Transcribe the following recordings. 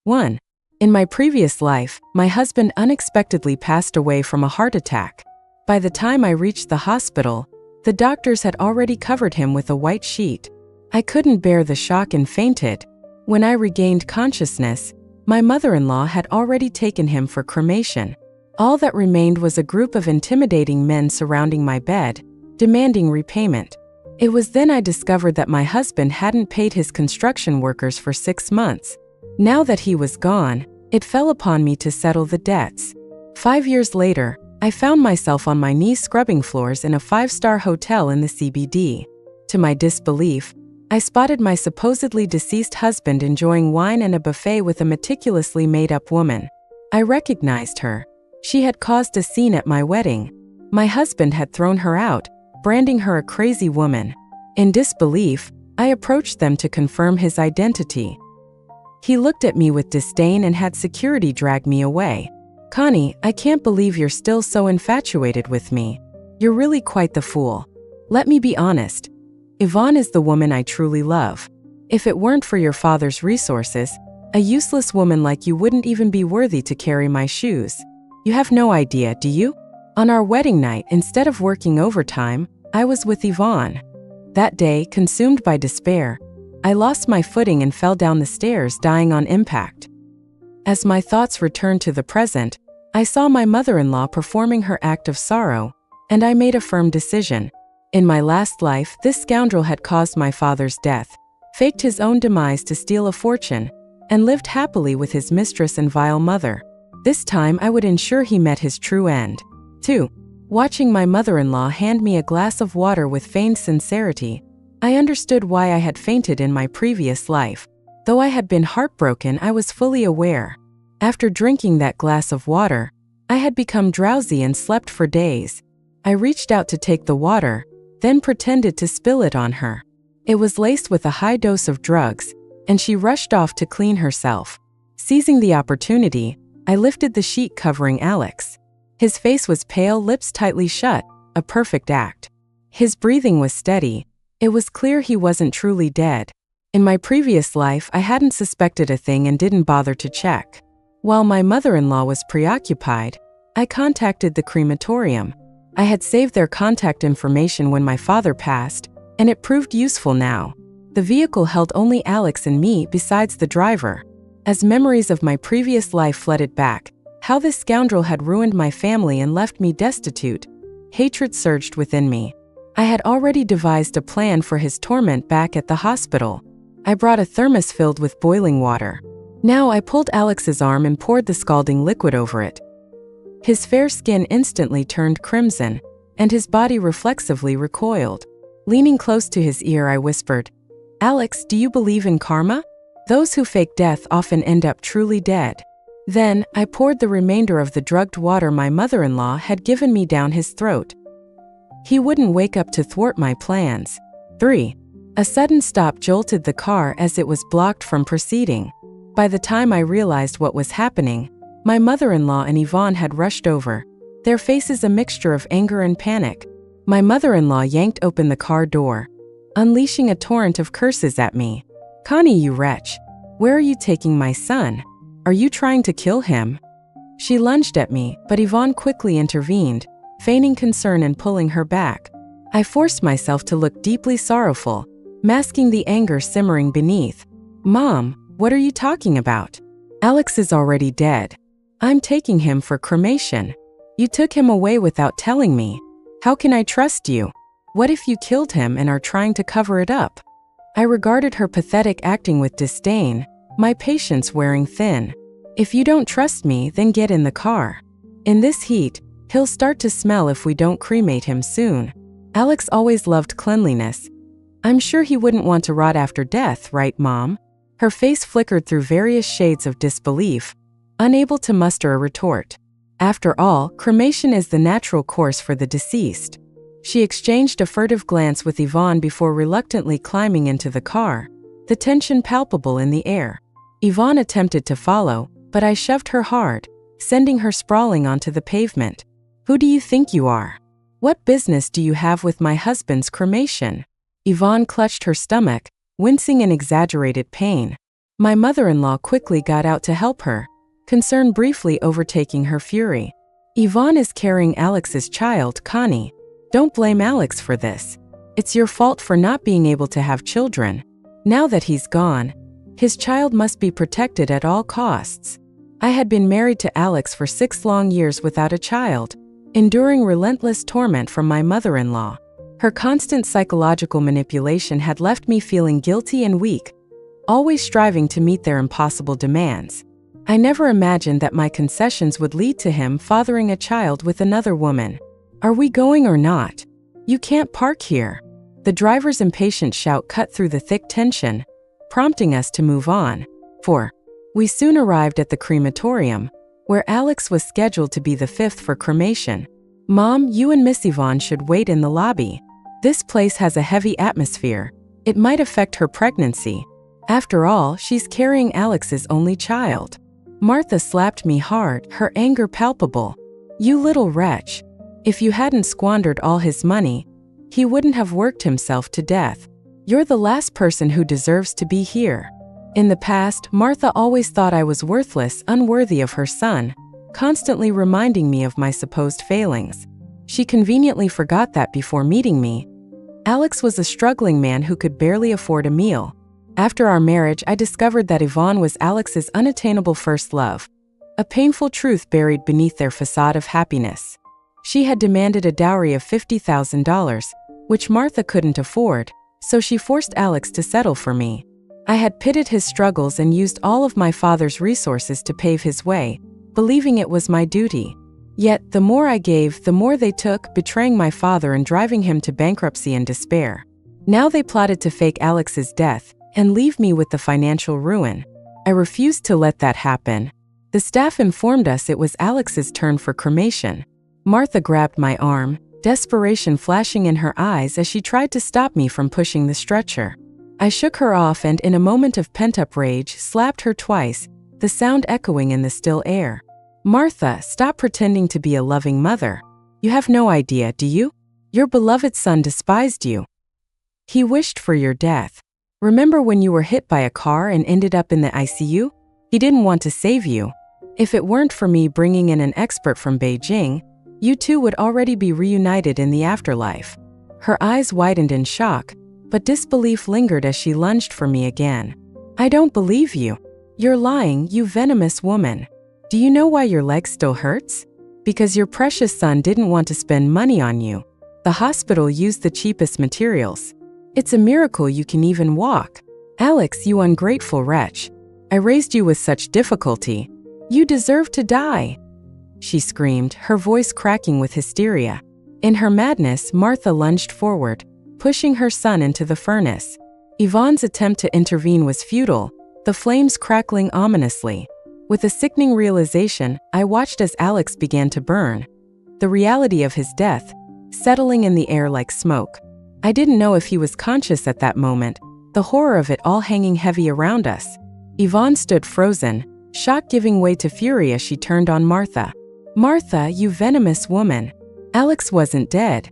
1. In my previous life, my husband unexpectedly passed away from a heart attack. By the time I reached the hospital, the doctors had already covered him with a white sheet. I couldn't bear the shock and fainted. When I regained consciousness, my mother-in-law had already taken him for cremation. All that remained was a group of intimidating men surrounding my bed, demanding repayment. It was then I discovered that my husband hadn't paid his construction workers for 6 months. Now that he was gone, it fell upon me to settle the debts. 5 years later, I found myself on my knees scrubbing floors in a 5-star hotel in the CBD. To my disbelief, I spotted my supposedly deceased husband enjoying wine and a buffet with a meticulously made-up woman. I recognized her. She had caused a scene at my wedding. My husband had thrown her out, branding her a crazy woman. In disbelief, I approached them to confirm his identity. He looked at me with disdain and had security drag me away. "Connie, I can't believe you're still so infatuated with me. You're really quite the fool. Let me be honest. Yvonne is the woman I truly love. If it weren't for your father's resources, a useless woman like you wouldn't even be worthy to carry my shoes. You have no idea, do you? On our wedding night, instead of working overtime, I was with Yvonne. That day, consumed by despair, I lost my footing and fell down the stairs, dying on impact. As my thoughts returned to the present, I saw my mother-in-law performing her act of sorrow, and I made a firm decision. In my last life, this scoundrel had caused my father's death, faked his own demise to steal a fortune, and lived happily with his mistress and vile mother. This time I would ensure he met his true end. 2. Watching my mother-in-law hand me a glass of water with feigned sincerity, I understood why I had fainted in my previous life. Though I had been heartbroken, I was fully aware. After drinking that glass of water, I had become drowsy and slept for days. I reached out to take the water, then pretended to spill it on her. It was laced with a high dose of drugs, and she rushed off to clean herself. Seizing the opportunity, I lifted the sheet covering Alex. His face was pale, lips tightly shut, a perfect act. His breathing was steady. It was clear he wasn't truly dead. In my previous life, I hadn't suspected a thing and didn't bother to check. While my mother-in-law was preoccupied, I contacted the crematorium. I had saved their contact information when my father passed, and it proved useful now. The vehicle held only Alex and me besides the driver. As memories of my previous life flooded back, how this scoundrel had ruined my family and left me destitute, hatred surged within me. I had already devised a plan for his torment back at the hospital. I brought a thermos filled with boiling water. Now I pulled Alex's arm and poured the scalding liquid over it. His fair skin instantly turned crimson, and his body reflexively recoiled. Leaning close to his ear, I whispered, "Alex, do you believe in karma? Those who fake death often end up truly dead." Then, I poured the remainder of the drugged water my mother-in-law had given me down his throat. He wouldn't wake up to thwart my plans. 3. A sudden stop jolted the car as it was blocked from proceeding. By the time I realized what was happening, my mother-in-law and Yvonne had rushed over, their faces a mixture of anger and panic. My mother-in-law yanked open the car door, unleashing a torrent of curses at me. "Connie, you wretch! Where are you taking my son? Are you trying to kill him?" She lunged at me, but Yvonne quickly intervened, feigning concern and pulling her back. I forced myself to look deeply sorrowful, masking the anger simmering beneath. "Mom, what are you talking about? Alex is already dead. I'm taking him for cremation. You took him away without telling me. How can I trust you? What if you killed him and are trying to cover it up?" I regarded her pathetic acting with disdain, my patience wearing thin. "If you don't trust me, then get in the car. In this heat, he'll start to smell if we don't cremate him soon. Alex always loved cleanliness. I'm sure he wouldn't want to rot after death, right, Mom?" Her face flickered through various shades of disbelief, unable to muster a retort. After all, cremation is the natural course for the deceased. She exchanged a furtive glance with Yvonne before reluctantly climbing into the car, the tension palpable in the air. Yvonne attempted to follow, but I shoved her hard, sending her sprawling onto the pavement. "Who do you think you are? What business do you have with my husband's cremation?" Yvonne clutched her stomach, wincing in exaggerated pain. My mother-in-law quickly got out to help her, concern briefly overtaking her fury. Yvonne is carrying Alex's child, Connie. Don't blame Alex for this. It's your fault for not being able to have children. Now that he's gone, his child must be protected at all costs. I had been married to Alex for 6 long years without a child, enduring relentless torment from my mother-in-law. Her constant psychological manipulation had left me feeling guilty and weak, always striving to meet their impossible demands. I never imagined that my concessions would lead to him fathering a child with another woman. Are we going or not? You can't park here. The driver's impatient shout cut through the thick tension, prompting us to move on. 4. We soon arrived at the crematorium, where Alex was scheduled to be the 5th for cremation. Mom, you and Miss Yvonne should wait in the lobby. This place has a heavy atmosphere. It might affect her pregnancy. After all, she's carrying Alex's only child. Martha slapped me hard, her anger palpable. You little wretch. If you hadn't squandered all his money, he wouldn't have worked himself to death. You're the last person who deserves to be here. In the past, Martha always thought I was worthless, unworthy of her son, constantly reminding me of my supposed failings. She conveniently forgot that before meeting me, Alex was a struggling man who could barely afford a meal. After our marriage, I discovered that Yvonne was Alex's unattainable first love, a painful truth buried beneath their facade of happiness. She had demanded a dowry of $50,000, which Martha couldn't afford, so she forced Alex to settle for me. I had pitied his struggles and used all of my father's resources to pave his way, believing it was my duty. Yet, the more I gave, the more they took, betraying my father and driving him to bankruptcy and despair. Now they plotted to fake Alex's death and leave me with the financial ruin. I refused to let that happen. The staff informed us it was Alex's turn for cremation. Martha grabbed my arm, desperation flashing in her eyes as she tried to stop me from pushing the stretcher. I shook her off and, in a moment of pent-up rage, slapped her twice, the sound echoing in the still air. Martha, stop pretending to be a loving mother. You have no idea, do you? Your beloved son despised you. He wished for your death. Remember when you were hit by a car and ended up in the ICU? He didn't want to save you. If it weren't for me bringing in an expert from Beijing, you two would already be reunited in the afterlife. Her eyes widened in shock, but disbelief lingered as she lunged for me again. I don't believe you. You're lying, you venomous woman. Do you know why your leg still hurts? Because your precious son didn't want to spend money on you. The hospital used the cheapest materials. It's a miracle you can even walk. Alex, you ungrateful wretch. I raised you with such difficulty. You deserve to die. She screamed, her voice cracking with hysteria. In her madness, Martha lunged forward, pushing her son into the furnace. Yvonne's attempt to intervene was futile, the flames crackling ominously. With a sickening realization, I watched as Alex began to burn, the reality of his death settling in the air like smoke. I didn't know if he was conscious at that moment, the horror of it all hanging heavy around us. Yvonne stood frozen, shock giving way to fury as she turned on Martha. Martha, you venomous woman. Alex wasn't dead.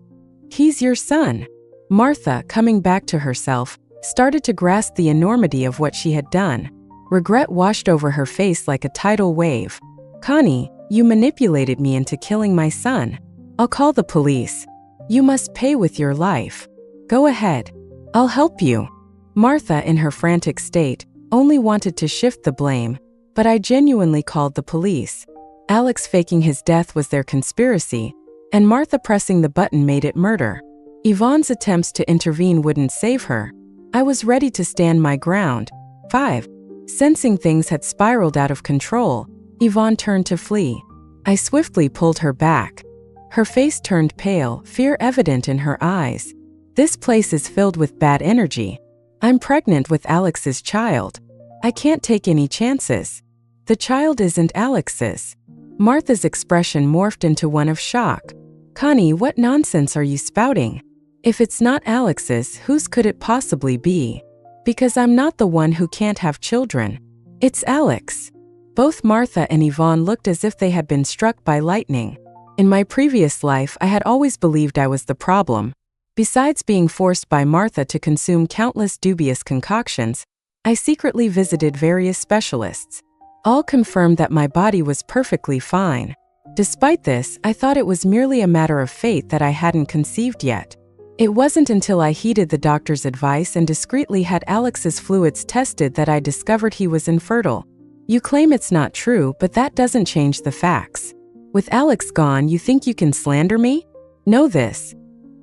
He's your son. Martha, coming back to herself, started to grasp the enormity of what she had done. Regret washed over her face like a tidal wave. Connie, you manipulated me into killing my son. I'll call the police. You must pay with your life. Go ahead. I'll help you. Martha, in her frantic state, only wanted to shift the blame, but I genuinely called the police. Alex faking his death was their conspiracy, and Martha pressing the button made it murder. Yvonne's attempts to intervene wouldn't save her. I was ready to stand my ground. 5. Sensing things had spiraled out of control, Yvonne turned to flee. I swiftly pulled her back. Her face turned pale, fear evident in her eyes. This place is filled with bad energy. I'm pregnant with Alex's child. I can't take any chances. The child isn't Alex's. Martha's expression morphed into one of shock. Connie, what nonsense are you spouting? If it's not Alex's, whose could it possibly be? Because I'm not the one who can't have children. It's Alex. Both Martha and Yvonne looked as if they had been struck by lightning. In my previous life, I had always believed I was the problem. Besides being forced by Martha to consume countless dubious concoctions, I secretly visited various specialists. All confirmed that my body was perfectly fine. Despite this, I thought it was merely a matter of fate that I hadn't conceived yet. It wasn't until I heeded the doctor's advice and discreetly had Alex's fluids tested that I discovered he was infertile. You claim it's not true, but that doesn't change the facts. With Alex gone, you think you can slander me? Know this.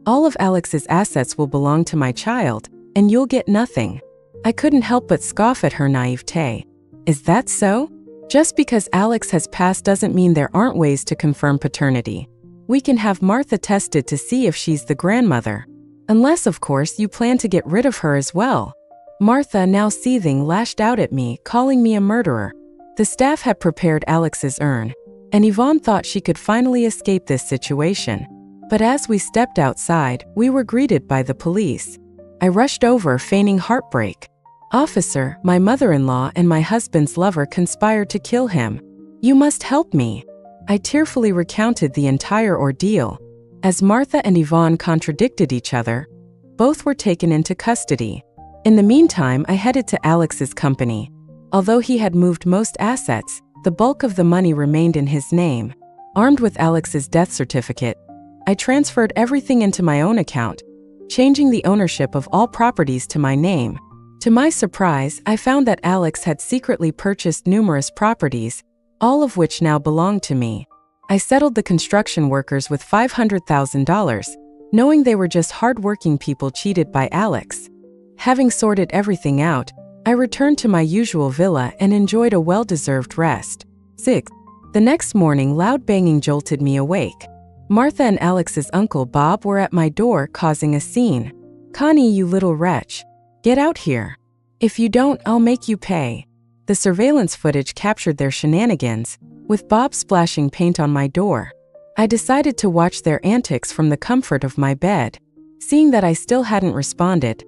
All of Alex's assets will belong to my child, and you'll get nothing. I couldn't help but scoff at her naivete. Is that so? Just because Alex has passed doesn't mean there aren't ways to confirm paternity. We can have Martha tested to see if she's the grandmother. Unless, of course, you plan to get rid of her as well. Martha, now seething, lashed out at me, calling me a murderer. The staff had prepared Alex's urn, and Yvonne thought she could finally escape this situation. But as we stepped outside, we were greeted by the police. I rushed over, feigning heartbreak. Officer, my mother-in-law and my husband's lover conspired to kill him. You must help me. I tearfully recounted the entire ordeal. As Martha and Yvonne contradicted each other, both were taken into custody. In the meantime, I headed to Alex's company. Although he had moved most assets, the bulk of the money remained in his name. Armed with Alex's death certificate, I transferred everything into my own account, changing the ownership of all properties to my name. To my surprise, I found that Alex had secretly purchased numerous properties, all of which now belonged to me. I settled the construction workers with $500,000, knowing they were just hard-working people cheated by Alex. Having sorted everything out, I returned to my usual villa and enjoyed a well-deserved rest. 6. The next morning, loud banging jolted me awake. Martha and Alex's uncle Bob were at my door, causing a scene. "Connie, you little wretch. Get out here. If you don't, I'll make you pay." The surveillance footage captured their shenanigans, with Bob splashing paint on my door. I decided to watch their antics from the comfort of my bed. Seeing that I still hadn't responded,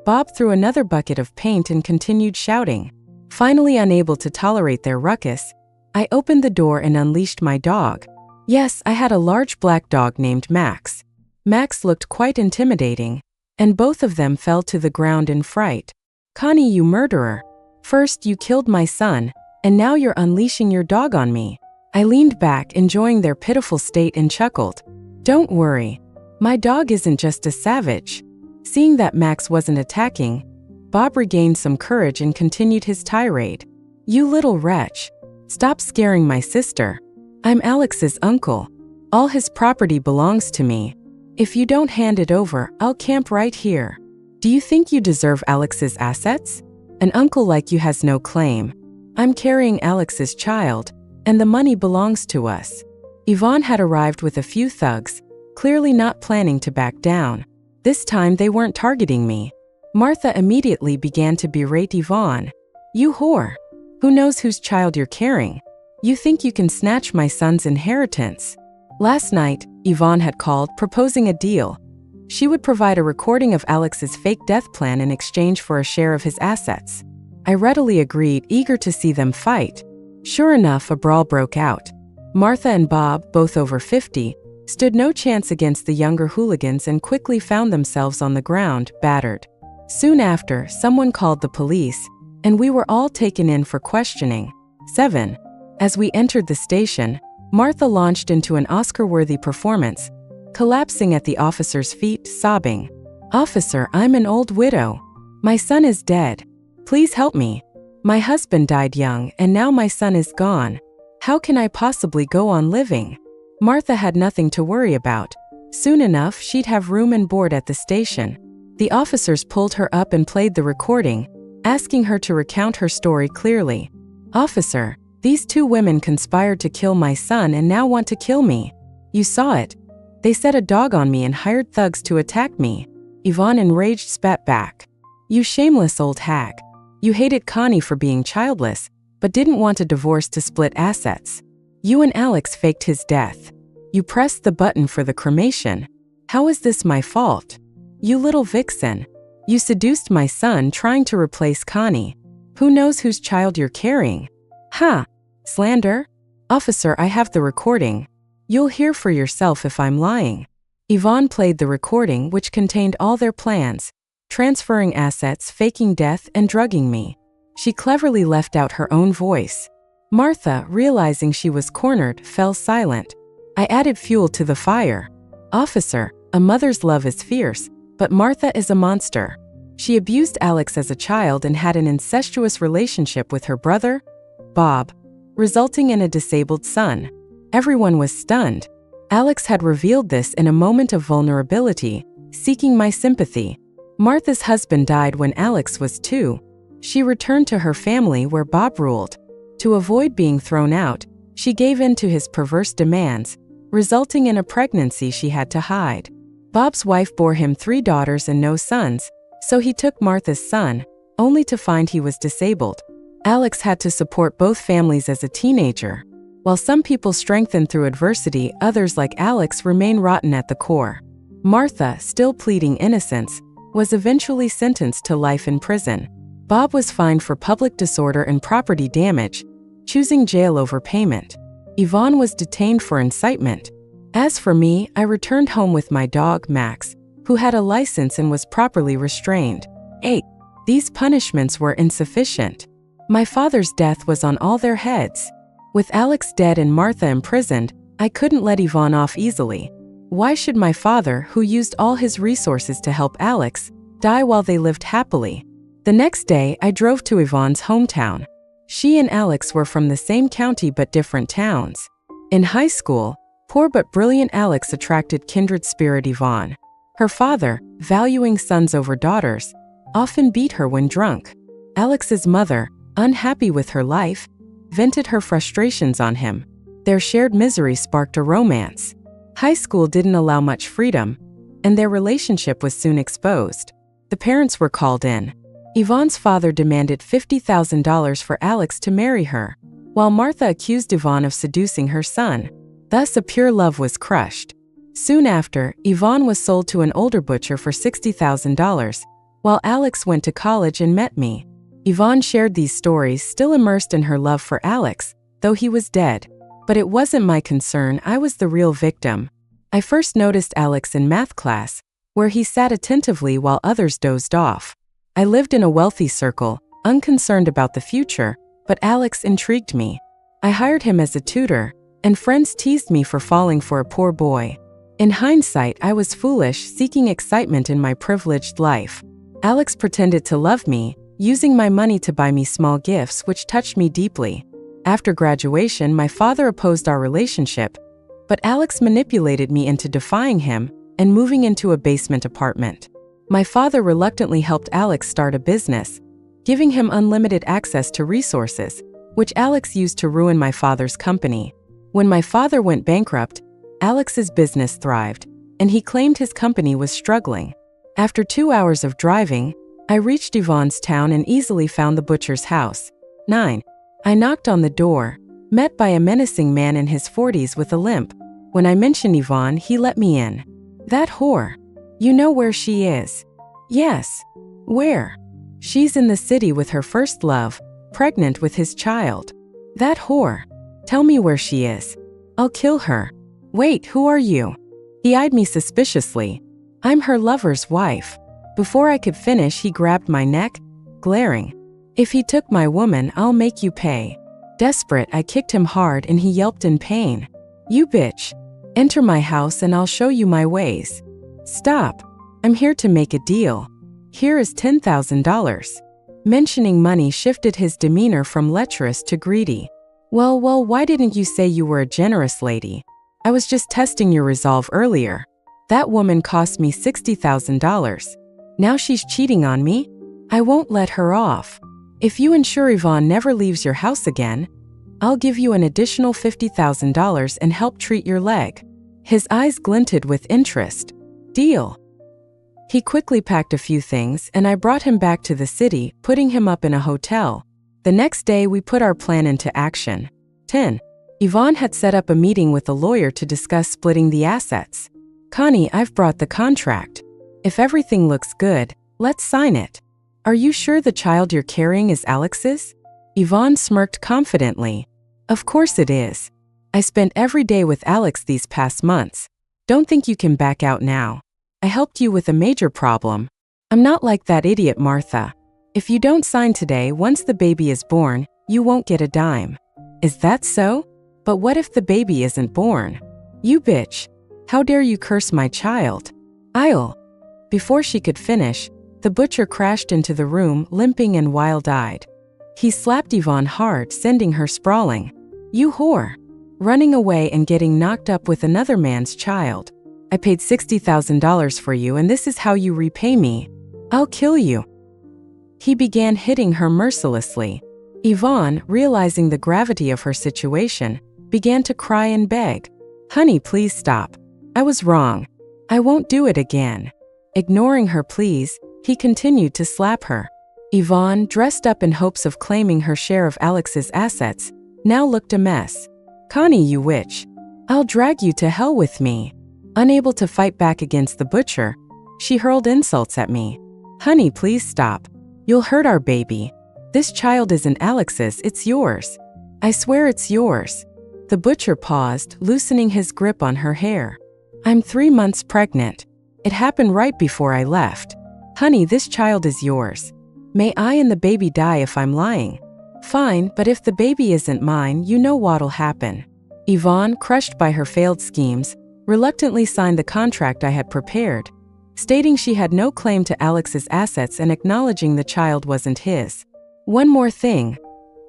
Bob threw another bucket of paint and continued shouting. Finally unable to tolerate their ruckus, I opened the door and unleashed my dog. Yes, I had a large black dog named Max. Max looked quite intimidating, and both of them fell to the ground in fright. "Connie, you murderer. First you killed my son, and now you're unleashing your dog on me." I leaned back, enjoying their pitiful state, and chuckled. "Don't worry. My dog isn't just a savage." Seeing that Max wasn't attacking, Bob regained some courage and continued his tirade. "You little wretch. Stop scaring my sister. I'm Alex's uncle. All his property belongs to me. If you don't hand it over, I'll camp right here. Do you think you deserve Alex's assets? An uncle like you has no claim. I'm carrying Alex's child, and the money belongs to us." Yvonne had arrived with a few thugs, clearly not planning to back down. This time they weren't targeting me. Martha immediately began to berate Yvonne. "You whore. Who knows whose child you're carrying? You think you can snatch my son's inheritance?" Last night, Yvonne had called, proposing a deal. She would provide a recording of Alex's fake death plan in exchange for a share of his assets. I readily agreed, eager to see them fight. Sure enough, a brawl broke out. Martha and Bob, both over 50, stood no chance against the younger hooligans and quickly found themselves on the ground, battered. Soon after, someone called the police, and we were all taken in for questioning. 7. As we entered the station, Martha launched into an Oscar-worthy performance, collapsing at the officer's feet, sobbing. "Officer, I'm an old widow. My son is dead. Please help me. My husband died young, and now my son is gone. How can I possibly go on living?" Martha had nothing to worry about. Soon enough, she'd have room and board at the station. The officers pulled her up and played the recording, asking her to recount her story clearly. "Officer, these two women conspired to kill my son and now want to kill me. You saw it. They set a dog on me and hired thugs to attack me." Yvonne, enraged, spat back. "You shameless old hag. You hated Connie for being childless, but didn't want a divorce to split assets. You and Alex faked his death. You pressed the button for the cremation. How is this my fault? You little vixen. You seduced my son trying to replace Connie. Who knows whose child you're carrying? Ha! Slander? Officer, I have the recording. You'll hear for yourself if I'm lying." Yvonne played the recording, which contained all their plans, transferring assets, faking death, and drugging me. She cleverly left out her own voice. Martha, realizing she was cornered, fell silent. I added fuel to the fire. Officer, a mother's love is fierce, but Martha is a monster. She abused Alex as a child and had an incestuous relationship with her brother, Bob, resulting in a disabled son. Everyone was stunned. Alex had revealed this in a moment of vulnerability, seeking my sympathy. Martha's husband died when Alex was 2. She returned to her family where Bob ruled. To avoid being thrown out, she gave in to his perverse demands, resulting in a pregnancy she had to hide. Bob's wife bore him 3 daughters and no sons, so he took Martha's son, only to find he was disabled. Alex had to support both families as a teenager. While some people strengthen through adversity, others like Alex remain rotten at the core. Martha, still pleading innocence, was eventually sentenced to life in prison. Bob was fined for public disorder and property damage, choosing jail over payment. Yvonne was detained for incitement. As for me, I returned home with my dog, Max, who had a license and was properly restrained. 8. These punishments were insufficient. My father's death was on all their heads. With Alex dead and Martha imprisoned, I couldn't let Yvonne off easily. Why should my father, who used all his resources to help Alex, die while they lived happily? The next day, I drove to Yvonne's hometown. She and Alex were from the same county but different towns. In high school, poor but brilliant Alex attracted kindred spirit Yvonne. Her father, valuing sons over daughters, often beat her when drunk. Alex's mother, unhappy with her life, vented her frustrations on him. Their shared misery sparked a romance. High school didn't allow much freedom, and their relationship was soon exposed. The parents were called in. Yvonne's father demanded $50,000 for Alex to marry her, while Martha accused Yvonne of seducing her son. Thus, a pure love was crushed. Soon after, Yvonne was sold to an older butcher for $60,000, while Alex went to college and met me. Yvonne shared these stories, still immersed in her love for Alex, though he was dead. But it wasn't my concern, I was the real victim. I first noticed Alex in math class, where he sat attentively while others dozed off. I lived in a wealthy circle, unconcerned about the future, but Alex intrigued me. I hired him as a tutor, and friends teased me for falling for a poor boy. In hindsight, I was foolish, seeking excitement in my privileged life. Alex pretended to love me, using my money to buy me small gifts which touched me deeply. After graduation, my father opposed our relationship, but Alex manipulated me into defying him and moving into a basement apartment. My father reluctantly helped Alex start a business, giving him unlimited access to resources, which Alex used to ruin my father's company. When my father went bankrupt, Alex's business thrived, and he claimed his company was struggling. After 2 hours of driving, I reached Yvonne's town and easily found the butcher's house. 9. I knocked on the door, met by a menacing man in his 40s with a limp. When I mentioned Yvonne, he let me in. That whore. You know where she is? Yes. Where? She's in the city with her first love, pregnant with his child. That whore. Tell me where she is. I'll kill her. Wait, who are you? He eyed me suspiciously. I'm her lover's wife. Before I could finish, he grabbed my neck, glaring. If he took my woman, I'll make you pay. Desperate, I kicked him hard and he yelped in pain. You bitch. Enter my house and I'll show you my ways. Stop. I'm here to make a deal. Here is $10,000. Mentioning money shifted his demeanor from lecherous to greedy. Well, why didn't you say you were a generous lady? I was just testing your resolve earlier. That woman cost me $60,000. Now she's cheating on me? I won't let her off. If you ensure Yvonne never leaves your house again, I'll give you an additional $50,000 and help treat your leg. His eyes glinted with interest. Deal. He quickly packed a few things and I brought him back to the city, putting him up in a hotel. The next day we put our plan into action. 10. Yvonne had set up a meeting with a lawyer to discuss splitting the assets. Connie, I've brought the contract. If everything looks good, let's sign it. Are you sure the child you're carrying is Alex's? Yvonne smirked confidently. Of course it is. I spent every day with Alex these past months. Don't think you can back out now. I helped you with a major problem. I'm not like that idiot Martha. If you don't sign today, once the baby is born, you won't get a dime. Is that so? But what if the baby isn't born? You bitch. How dare you curse my child? I'll. Before she could finish, the butcher crashed into the room, limping and wild-eyed. He slapped Yvonne hard, sending her sprawling. You whore. Running away and getting knocked up with another man's child. I paid $60,000 for you and this is how you repay me. I'll kill you. He began hitting her mercilessly. Yvonne, realizing the gravity of her situation, began to cry and beg. Honey, please stop. I was wrong. I won't do it again. Ignoring her pleas, he continued to slap her. Yvonne, dressed up in hopes of claiming her share of Alex's assets, now looked a mess. Connie, you witch. I'll drag you to hell with me. Unable to fight back against the butcher, she hurled insults at me. Honey, please stop. You'll hurt our baby. This child isn't Alex's, it's yours. I swear it's yours. The butcher paused, loosening his grip on her hair. I'm 3 months pregnant. It happened right before I left. Honey, this child is yours. May I and the baby die if I'm lying? Fine, but if the baby isn't mine, you know what'll happen. Yvonne, crushed by her failed schemes, reluctantly signed the contract I had prepared, stating she had no claim to Alex's assets and acknowledging the child wasn't his. One more thing.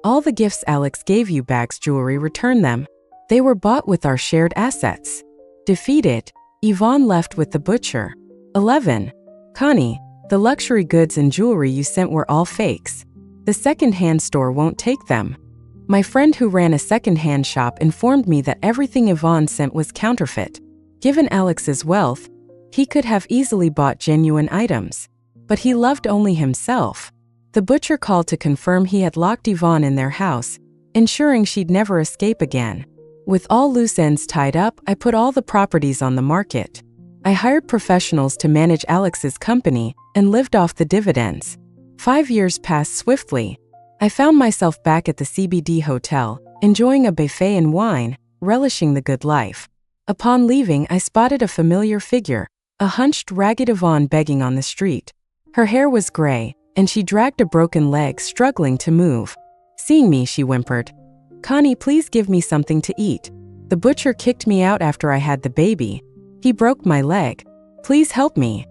All the gifts Alex gave you, bags, jewelry, return them. They were bought with our shared assets. Defeated, Yvonne left with the butcher. 11. Connie, the luxury goods and jewelry you sent were all fakes. The second-hand store won't take them. My friend who ran a second-hand shop informed me that everything Yvonne sent was counterfeit. Given Alex's wealth, he could have easily bought genuine items. But he loved only himself. The butcher called to confirm he had locked Yvonne in their house, ensuring she'd never escape again. With all loose ends tied up, I put all the properties on the market. I hired professionals to manage Alex's company and lived off the dividends. 5 years passed swiftly. I found myself back at the CBD hotel, enjoying a buffet and wine, relishing the good life. Upon leaving, I spotted a familiar figure, a hunched, ragged Yvonne begging on the street. Her hair was gray, and she dragged a broken leg, struggling to move. Seeing me, she whimpered, Connie, please give me something to eat. The butcher kicked me out after I had the baby. He broke my leg. Please help me.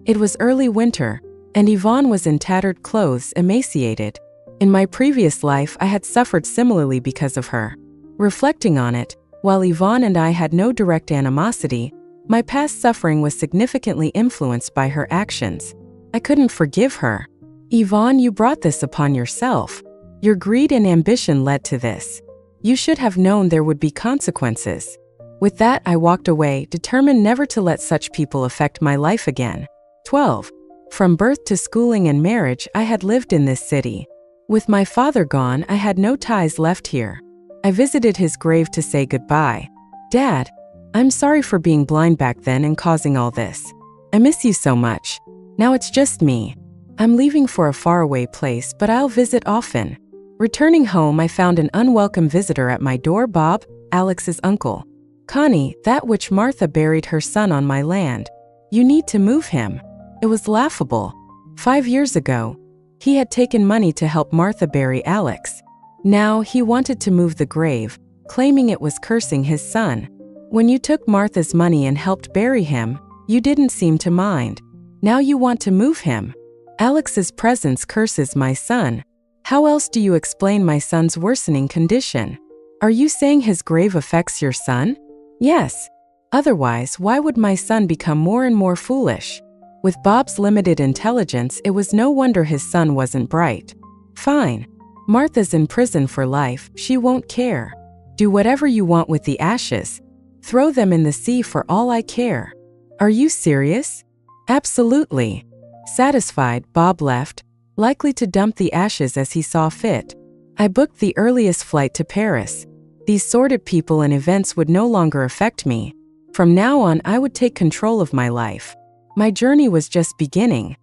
It was early winter, and Yvonne was in tattered clothes, emaciated. In my previous life, I had suffered similarly because of her. Reflecting on it, while Yvonne and I had no direct animosity, my past suffering was significantly influenced by her actions. I couldn't forgive her. Yvonne, you brought this upon yourself. Your greed and ambition led to this. You should have known there would be consequences. With that, I walked away, determined never to let such people affect my life again. 12. From birth to schooling and marriage, I had lived in this city. With my father gone, I had no ties left here. I visited his grave to say goodbye. Dad, I'm sorry for being blind back then and causing all this. I miss you so much. Now it's just me. I'm leaving for a faraway place, but I'll visit often. Returning home, I found an unwelcome visitor at my door. Bob, Alex's uncle. Connie, that witch Martha buried her son on my land. You need to move him. It was laughable. 5 years ago, he had taken money to help Martha bury Alex. Now he wanted to move the grave, claiming it was cursing his son. When you took Martha's money and helped bury him, you didn't seem to mind. Now you want to move him. Alex's presence curses my son. How else do you explain my son's worsening condition? Are you saying his grave affects your son? Yes. Otherwise, why would my son become more and more foolish? With Bob's limited intelligence, it was no wonder his son wasn't bright. Fine. Martha's in prison for life, she won't care. Do whatever you want with the ashes. Throw them in the sea for all I care. Are you serious? Absolutely. Satisfied, Bob left, likely to dump the ashes as he saw fit. I booked the earliest flight to Paris. These sordid people and events would no longer affect me. From now on, I would take control of my life. My journey was just beginning.